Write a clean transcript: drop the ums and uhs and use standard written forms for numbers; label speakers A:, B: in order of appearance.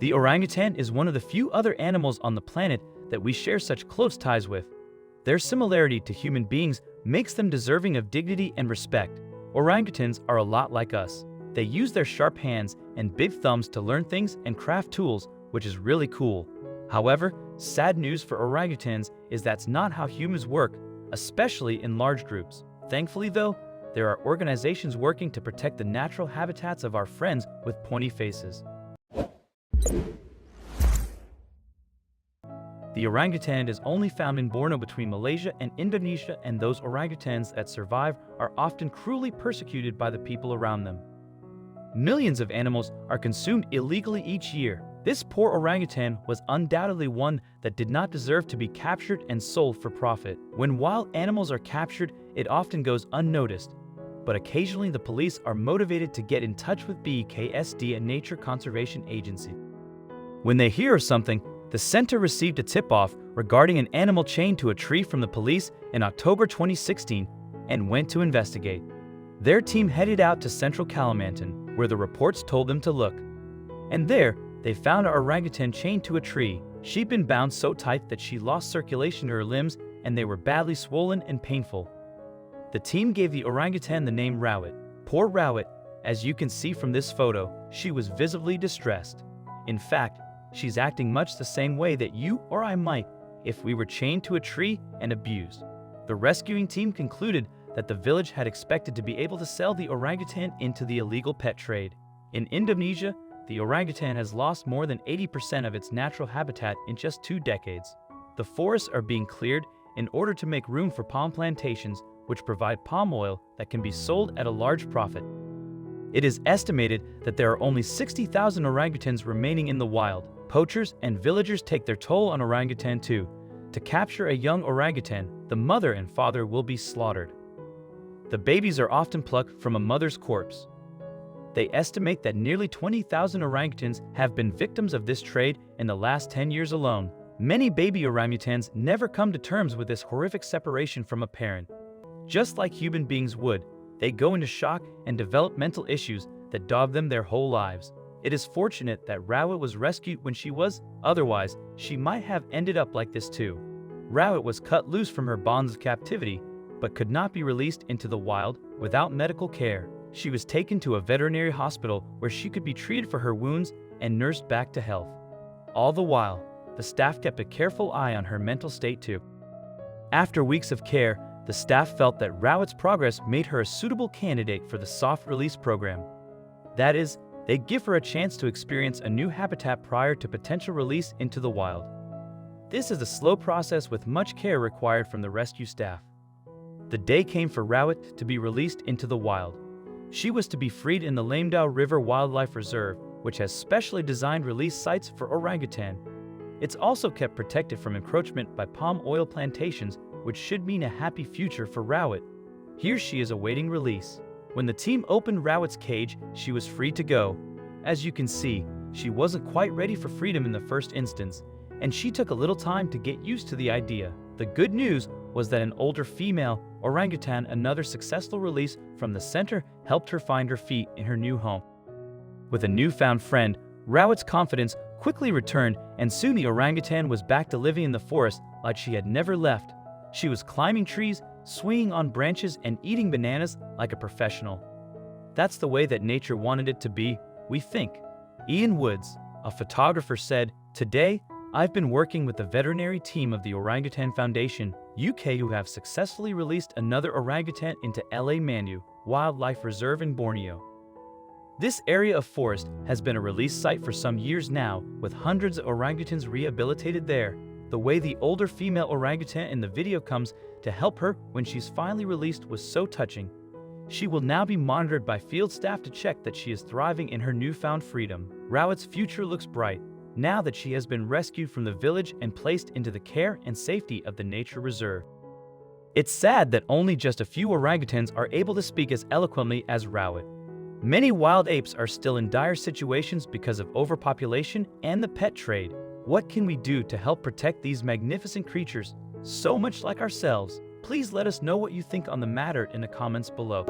A: The orangutan is one of the few other animals on the planet that we share such close ties with. Their similarity to human beings makes them deserving of dignity and respect. Orangutans are a lot like us. They use their sharp hands and big thumbs to learn things and craft tools, which is really cool. However, sad news for orangutans is that's not how humans work, especially in large groups. Thankfully though, there are organizations working to protect the natural habitats of our friends with pointy faces. The orangutan is only found in Borneo between Malaysia and Indonesia, and those orangutans that survive are often cruelly persecuted by the people around them. Millions of animals are consumed illegally each year. This poor orangutan was undoubtedly one that did not deserve to be captured and sold for profit. When wild animals are captured, it often goes unnoticed, but occasionally the police are motivated to get in touch with BKSD, a nature conservation agency. When they hear of something, the center received a tip-off regarding an animal chained to a tree from the police in October 2016 and went to investigate. Their team headed out to central Kalimantan, where the reports told them to look. And there, they found an orangutan chained to a tree. She'd been bound so tight that she lost circulation to her limbs and they were badly swollen and painful. The team gave the orangutan the name Rawit. Poor Rawit, as you can see from this photo, she was visibly distressed. In fact, she's acting much the same way that you or I might if we were chained to a tree and abused. The rescuing team concluded that the village had expected to be able to sell the orangutan into the illegal pet trade. In Indonesia, the orangutan has lost more than 80% of its natural habitat in just 2 decades. The forests are being cleared in order to make room for palm plantations, which provide palm oil that can be sold at a large profit. It is estimated that there are only 60,000 orangutans remaining in the wild. Poachers and villagers take their toll on orangutan too. To capture a young orangutan, the mother and father will be slaughtered. The babies are often plucked from a mother's corpse. They estimate that nearly 20,000 orangutans have been victims of this trade in the last 10 years alone. Many baby orangutans never come to terms with this horrific separation from a parent. Just like human beings would, they go into shock and develop mental issues that dog them their whole lives. It is fortunate that Rawit was rescued when she was, otherwise, she might have ended up like this too. Rawit was cut loose from her bonds of captivity, but could not be released into the wild without medical care. She was taken to a veterinary hospital where she could be treated for her wounds and nursed back to health. All the while, the staff kept a careful eye on her mental state too. After weeks of care, the staff felt that Rawit's progress made her a suitable candidate for the soft release program. That is, they give her a chance to experience a new habitat prior to potential release into the wild. This is a slow process with much care required from the rescue staff. The day came for Rawit to be released into the wild. She was to be freed in the Lamdau River Wildlife Reserve, which has specially designed release sites for orangutan. It's also kept protected from encroachment by palm oil plantations, which should mean a happy future for Rawit. Here she is awaiting release. When the team opened Rawit's cage, she was free to go. As you can see, she wasn't quite ready for freedom in the first instance, and she took a little time to get used to the idea. The good news was that an older female orangutan, another successful release from the center, helped her find her feet in her new home. With a newfound friend, Rawit's confidence quickly returned, and soon the orangutan was back to living in the forest like she had never left. She was climbing trees, swinging on branches, and eating bananas like a professional. That's the way that nature wanted it to be, we think. Ian Woods, a photographer, said, "Today, I've been working with the veterinary team of the Orangutan Foundation, UK, who have successfully released another orangutan into LA Manu Wildlife Reserve in Borneo. This area of forest has been a release site for some years now, with hundreds of orangutans rehabilitated there. The way the older female orangutan in the video comes to help her when she's finally released was so touching. She will now be monitored by field staff to check that she is thriving in her newfound freedom. Rawit's future looks bright, now that she has been rescued from the village and placed into the care and safety of the nature reserve." It's sad that only just a few orangutans are able to speak as eloquently as Rawit. Many wild apes are still in dire situations because of overpopulation and the pet trade. What can we do to help protect these magnificent creatures, so much like ourselves? Please let us know what you think on the matter in the comments below.